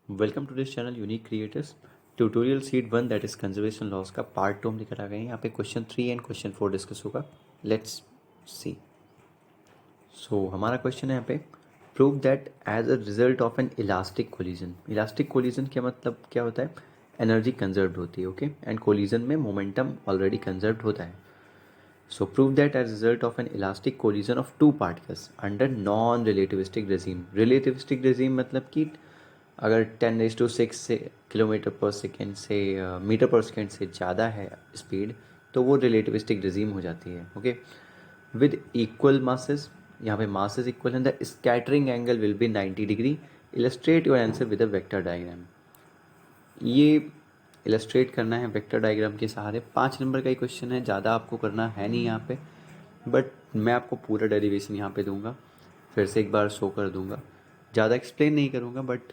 Welcome to this channel unique creators. Tutorial sheet 1 that is conservation laws का part 2 हम लेकर आ गए हैं। यहाँ पे क्वेश्चन 3 एंड क्वेश्चन 4 डिस्कस होगा। Let's see. सो हमारा क्वेश्चन है यहाँ पे, prove that as a result of an elastic collision. Elastic collision क्या मतलब क्या होता है? एनर्जी कंजर्व्ड होती है, ओके, एंड कोलिजन में मोमेंटम ऑलरेडी कंजर्व्ड होता है। So prove that as a result of an elastic collision of two particles under non-relativistic regime. Relativistic regime मतलब कि अगर 10⁶ से किलोमीटर पर सेकेंड से मीटर पर सेकेंड से ज़्यादा है स्पीड, तो वो रिलेटिविस्टिक regime हो जाती है, ओके। विद इक्वल मासेस, यहाँ पे मासेस इक्वल है, the scattering angle will be 90 degree. Illustrate your answer with a vector diagram. ये इलस्ट्रेट करना है वेक्टर डायग्राम के सहारे। 5 नंबर का ही क्वेश्चन है, ज़्यादा आपको करना है नहीं यहाँ पे, बट मैं आपको पूरा डेरिवेशन यहाँ पे दूंगा, फिर से एक बार शो कर दूंगा। ज़्यादा एक्सप्लेन नहीं करूँगा, बट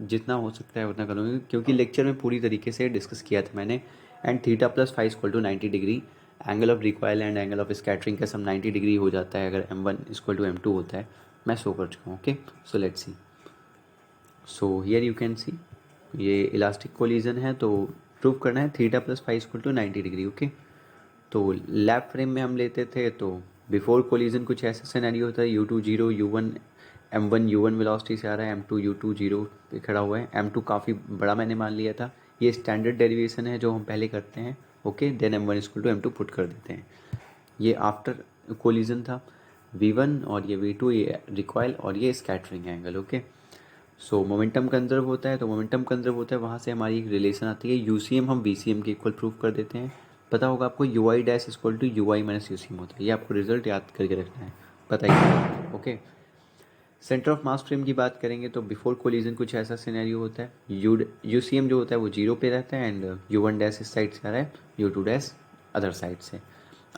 जितना हो सकता है उतना करूँगा, क्योंकि लेक्चर में पूरी तरीके से डिस्कस किया था मैंने। And theta plus five equal to 90 degree, angle of recoil and angle of scattering का सम 90 डिग्री हो जाता है अगर m1 इक्वल टू m2 होता है। मैं शो कर चुका हूँ, okay. So let's see. So here you can see, ये इलास्टिक कोलिजन है, तो प्रूव करना है theta plus five equal to 90 degree, okay. तो लैप फ्रेम में हम लेते थे, तो बिफोर कोलिजन कुछ ऐसा सिनेरियो होता है, u2 0, u1 m1 u1 velocity से आ रहा है, m2 u2 0 पे खड़ा हुआ है। m2 काफ़ी बड़ा मैंने मान लिया था, ये स्टैंडर्ड डेरिवेशन है जो हम पहले करते हैं, okay. Then m1 equal to m2 put कर देते हैं। ये आफ्टर कोलिजन था, v1 और ये v2, ये रिकॉयल और ये स्कैटरिंग एंगल, ओके। सो मोमेंटम कंजर्व होता है, तो मोमेंटम कंजर्व होता है, वहाँ से हमारी एक रिलेशन आती है, यूसीएम हम वीसीएम के इक्वल प्रूव कर देते हैं। पता होगा आपको u i dash equal to u i minus UCM होता है, ये आपको रिजल्ट याद करके रखना है, पता ही, okay. Centre of mass frame की बात करेंगे तो बिफोर कोलिजन कुछ ऐसा सिनेरियो होता है, यूसीएम जो होता है वो 0 पे रहता है, एंड u1 डैश इस साइड से आ रहा है, u2 डैश अदर साइड से।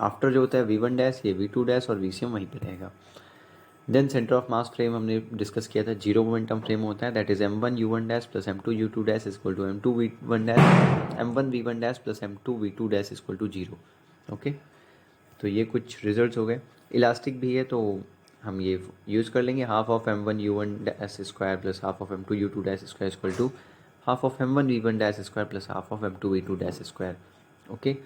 आफ्टर जो होता है v1 डैश, ये v2 डैश और वीसीएम वहीं पे रहेगा। Then centre of mass frame हमने डिस्कस किया था, जीरो मोमेंटम फ्रेम होता है, that is m1 u1 dash plus m2 u2 dash equal to m2 v1 dash, m1 v1 dash plus m2 v2 dash equal to 0, okay. तो ये कुछ results हो गए। इलास्टिक भी है तो हम ये यूज़ कर लेंगे, half of m1 u1 dash square plus half of m2 u2 dash square equal to half of m1 v1 dash square plus half of m2 v2 dash square, okay.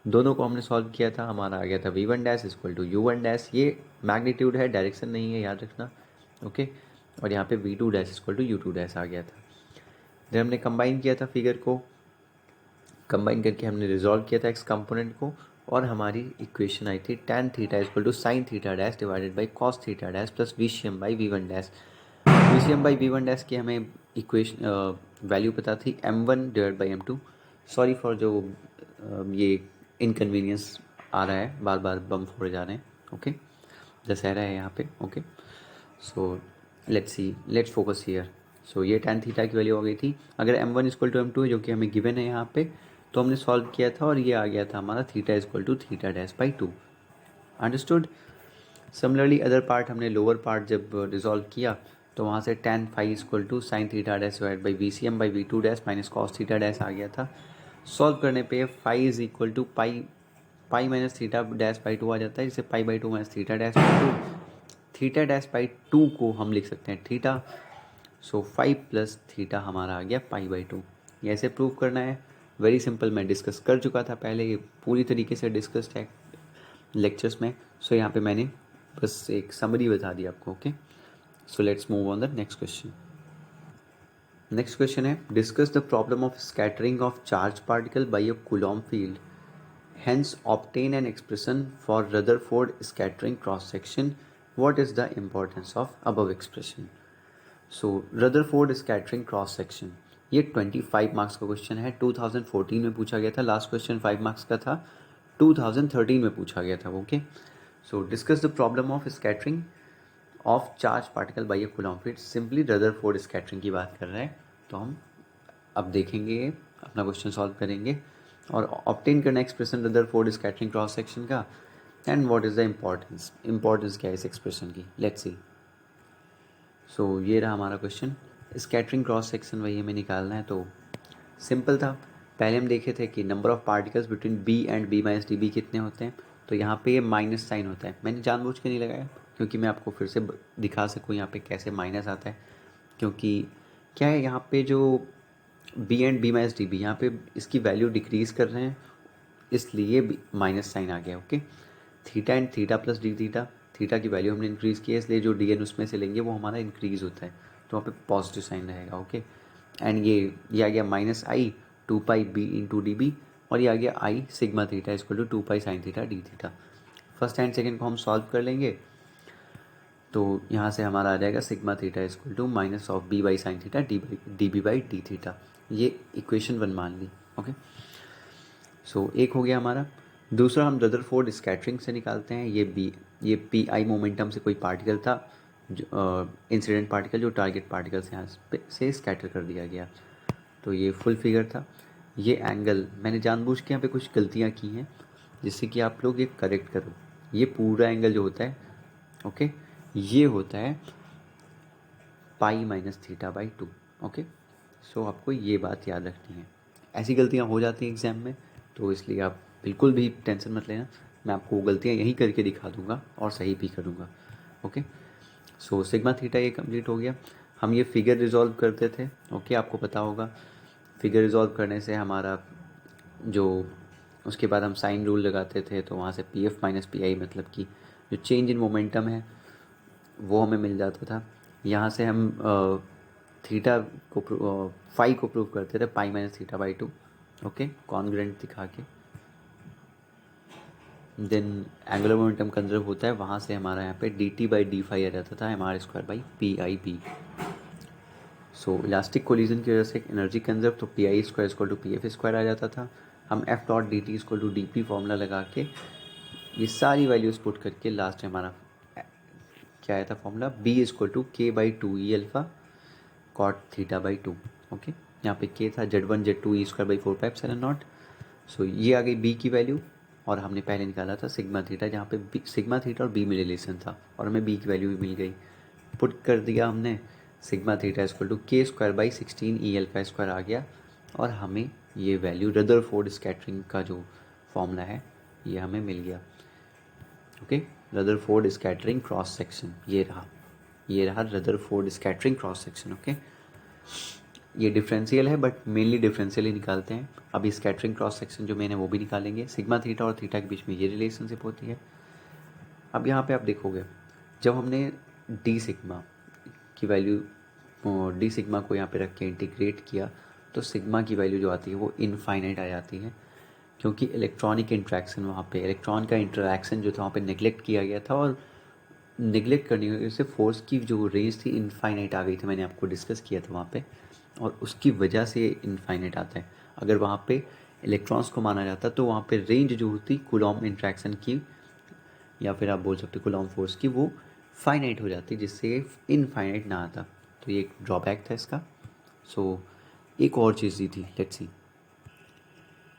दोनों को हमने सॉल्व किया था, हमारा आ गया था v1 dash equal to u1 dash, ये magnitude है, डायरेक्शन नहीं है, याद रखना, ओके। और यहाँ पे v2 dash equal to u2 dash आ गया था। जब हमने कंबाइन किया था फिगर को, कंबाइन करके हमने रिजॉल्व किया था एक्स कंपोनेंट को, और हमारी इक्वेशन आई थी tan theta equal to sine theta dash divided by cos theta dash plus VCM by v1 dash. VCM by v1 dash की हमें इक्वेशन वैल्यू पता थी m1 divide by m2। Sorry for जो ये इनकन्वीनियंस आ रहा है, बार बार बम फोड़े जा रहे हैं, ओके। दशहरा है यहाँ पे, okay. So let's see, let's focus here. So ये tan थीटा की वैल्यू आ गई थी, अगर m1 इक्वल टू m2 है जो कि हमें गिवन है यहाँ पे, तो हमने सॉल्व किया था और ये आ गया था हमारा theta equal to theta dash by 2, understood. Similarly other part हमने लोअर पार्ट जब रिजॉल्व किया, तो वहाँ से tan phi equal to sine theta dash divide by V C M by V two dash minus cos theta dash आ गया था। Solve करने पे phi is equal to pi minus theta dash by 2 आ जाता है, जिसे pi by 2 minus theta dash by 2, theta dash by 2 को हम लिख सकते हैं थीटा। सो 5 प्लस थीटा हमारा आ गया पाई बाई 2। ये ऐसे प्रूव करना है, वेरी सिंपल, मैं डिस्कस कर चुका था पहले, ये पूरी तरीके से डिस्कस्ड है लेक्चर्स में। सो यहाँ पे मैंने बस एक समरी बता दी आपको, okay. So let's move on the next question. Next question है, discuss the problem of scattering of charge particle by a Coulomb field, hence obtain an expression for Rutherford scattering cross section. What is the importance of above expression? So Rutherford scattering cross section, ये 25 marks का question है, 2014 में पूछा गया था, last question 5 marks का था, 2013 में पूछा गया था, okay. So discuss the problem of scattering of charge particle by a Coulomb field, simply Rutherford scattering की बात कर रहे हैं, तो हम अब देखेंगे, अपना क्वेश्चन सॉल्व करेंगे और ऑब्टेन करना expression Rutherford scattering cross section का, and what is the importance क्या है इस एक्सप्रेशन की, लेट्स सी। सो ये रहा हमारा क्वेश्चन, स्कैटरिंग क्रॉस सेक्शन वही हमें निकालना है, तो सिंपल था। पहले हम देखे थे कि number of particles between B and B minus D B कितने होते हैं, तो यहाँ पे ये माइनस साइन होता है, मैंने जानबूझ के नहीं लगाया क्योंकि मैं आपको फिर से दिखा सकूँ यहाँ पे कैसे माइनस आता है, क्योंकि क्या है यहाँ पे जो B and B minus D B, यहाँ पे इसकी वैल्यू डिक्रीज कर रहे हैं, इसलिए माइनस साइन आ गया। Okay, theta and theta plus D theta, theta की वैल्यू हमने इंक्रीज़ की है, इसलिए जो डी एन उसमें से लेंगे वो हमारा इंक्रीज़ होता है, तो वहाँ पे पॉजिटिव साइन रहेगा। ओके, एंड ये आ गया minus I 2 pi B into D B, और ये आ गया I sigma theta equal to 2 pi sine theta D theta. First and second को हम सॉल्व कर लेंगे, तो यहाँ से हमारा आ जाएगा sigma theta equal to minus of B by sine theta D B by D theta. ये इक्वेशन 1 मान ली। ओके, सो एक हो गया हमारा। दूसरा हम रदरफोर्ड स्कैटरिंग से निकालते हैं। ये पी आई मोमेंटम से कोई पार्टिकल था, जो इंसिडेंट पार्टिकल, जो टारगेट पार्टिकल से यहाँ से स्कैटर कर दिया गया, तो ये फुल फिगर था। ये एंगल मैंने जानबूझ के यहाँ पे कुछ गलतियाँ की हैं, जिससे कि आप लोग ये करेक्ट करो। ये पूरा एंगल जो होता है, ओके, ये होता है pi minus theta by 2। Okay, so आपको ये बात याद रखनी है। ऐसी गलतियाँ हो जाती हैं एग्ज़ाम में, तो इसलिए आप बिल्कुल भी टेंशन मत लेना, मैं आपको वो गलतियाँ यहीं करके दिखा दूंगा और सही भी करूँगा। ओके, सो सिग्मा थीटा ये कंप्लीट हो गया। हम ये फिगर रिजॉल्व करते थे। ओके, आपको पता होगा फिगर रिजॉल्व करने से हमारा जो, उसके बाद हम साइन रूल लगाते थे, तो वहाँ से P F minus P I, मतलब कि जो चेंज इन मोमेंटम है वो हमें मिल जाता था। यहाँ से हम थीटा को फाई को प्रूव करते थे पाई minus theta by 2। Okay, congruent दिखा के देन एंगुलर मोमेंटम कंजर्व होता है, वहाँ से हमारा यहाँ पे D T by D phi आ जाता था M R square by P I B. So elastic collision की वजह से एनर्जी कंजर्व, तो P I square equal to P F square आ जाता था। हम F dot D T equal to D P formula लगा के ये सारी वैल्यूज पुट करके लास्ट में हमारा क्या आया था formula, B equal to K by 2 E alpha cot theta by 2। Okay, यहाँ पे के था Z1 Z2 E square by 4 pi epsilon naught. So ये आ गई बी की वैल्यू, और हमने पहले निकाला था सिग्मा थीटा, जहाँ पे सिग्मा थीटा और बी में रिलेशन था, और हमें बी की वैल्यू भी मिल गई। पुट कर दिया हमने, sigma theta equal to K square by 16 E alpha square आ गया, और हमें ये वैल्यू रदरफोर्ड स्कैटरिंग का जो फॉर्मूला है ये हमें मिल गया। Okay, Rutherford scattering cross section ये रहा Rutherford scattering cross section. Okay, ये डिफरेंशियल है, बट मेनली डिफरेंशियल ही निकालते हैं। अभी स्कैटरिंग क्रॉस सेक्शन जो मेन है वो भी निकालेंगे। सिग्मा थीटा और थीटा के बीच में ये रिलेशनशिप होती है। अब यहाँ पे आप देखोगे, जब हमने डी सिग्मा की वैल्यू, डी सिग्मा को यहाँ पे रख के इंटीग्रेट किया, तो सिग्मा की वैल्यू जो आती है वो इनफाइनाइट आ जाती है, क्योंकि इलेक्ट्रॉनिक इंट्रैक्शन, वहाँ पे इलेक्ट्रॉन का इंटरेक्शन जो था वहाँ पे नेगलेक्ट किया गया था, और नेगलेक्ट करने की वजह से फोर्स की जो रेंज थी इनफाइनाइट आ गई थी, मैंने आपको डिस्कस किया था वहाँ पे, और उसकी वजह से इनफाइनाइट आता है। अगर वहाँ पे इलेक्ट्रॉन्स को माना जाता तो वहाँ पे रेंज जो होती कूलॉम इंट्रैक्शन की, या फिर आप बोल सकते हो कूलॉम फोर्स की, वो फाइनाइट हो जाती, जिससे इनफाइनाइट ना आता। तो ये एक ड्रॉबैक था इसका। सो एक और चीज़ दी थी, लेट्स सी,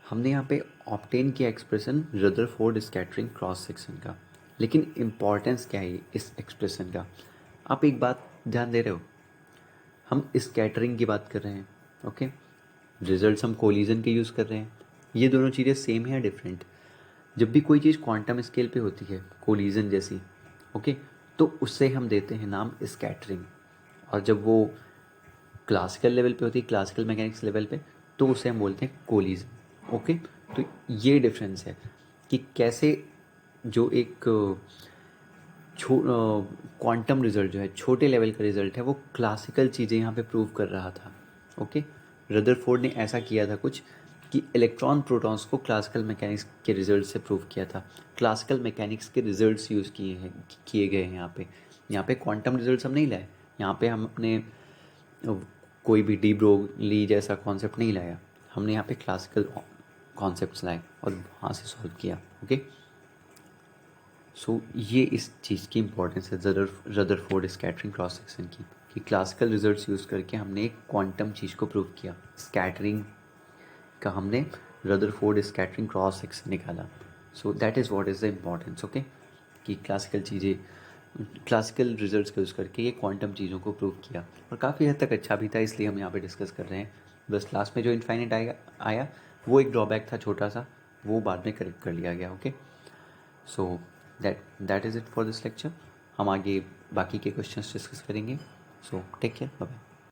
हमने यहाँ पे ऑब्टेन किया expression Rutherford scattering cross section का, लेकिन इम्पॉर्टेंस क्या है इस एक्सप्रेशन का? आप एक बात ध्यान दे रहे हो, हम स्कैटरिंग की बात कर रहे हैं। ओके, रिजल्ट्स हम कोलिजन के यूज़ कर रहे हैं। ये दोनों चीज़ें सेम है या डिफरेंट? जब भी कोई चीज़ क्वांटम स्केल पे होती है, कोलिजन जैसी, ओके, तो उससे हम देते हैं नाम स्कैटरिंग, और जब वो क्लासिकल लेवल पे होती है, क्लासिकल मैकेनिक्स लेवल पे, तो उसे हम बोलते हैं कोलिजन। ओके, तो ये डिफरेंस है कि कैसे जो एक क्वांटम रिजल्ट जो है, छोटे लेवल का रिजल्ट है, वो क्लासिकल चीज़ें यहाँ पे प्रूव कर रहा था। ओके, रदरफोर्ड ने ऐसा किया था कुछ कि इलेक्ट्रॉन प्रोटॉन्स को क्लासिकल मैकेनिक्स के रिजल्ट से प्रूव किया था। क्लासिकल मैकेनिक्स के रिजल्ट्स यूज़ किए गए हैं यहाँ पे क्वांटम रिजल्ट्स हम नहीं लाए। यहाँ पे हम अपने कोई भी डी ब्रोगली जैसा कॉन्सेप्ट नहीं लाया, हमने यहाँ पे क्लासिकल कॉन्सेप्ट्स लाए और वहाँ से सॉल्व किया। ओके, सो ये इस चीज़ की इंपॉर्टेंस है रदरफोर्ड स्कैटरिंग क्रॉस सेक्शन की, कि क्लासिकल रिजल्ट्स यूज़ करके हमने एक क्वांटम चीज़ को प्रूव किया। स्कैटरिंग का हमने रदरफोर्ड स्कैटरिंग क्रॉस सेक्शन निकाला। सो that is what is the importance. Okay, कि क्लासिकल चीज़ें, क्लासिकल रिजल्ट्स को यूज़ करके ये क्वांटम चीज़ों को प्रूव किया, और काफ़ी हद तक अच्छा भी था, इसलिए हम यहाँ पे डिस्कस कर रहे हैं। बस लास्ट में जो इनफाइनाइट आया वो एक ड्रॉबैक था छोटा सा, वो बाद में करेक्ट कर लिया गया। Okay, so that is it for this lecture. हम आगे बाकी के क्वेश्चंस डिस्कस करेंगे। So take care, bye bye.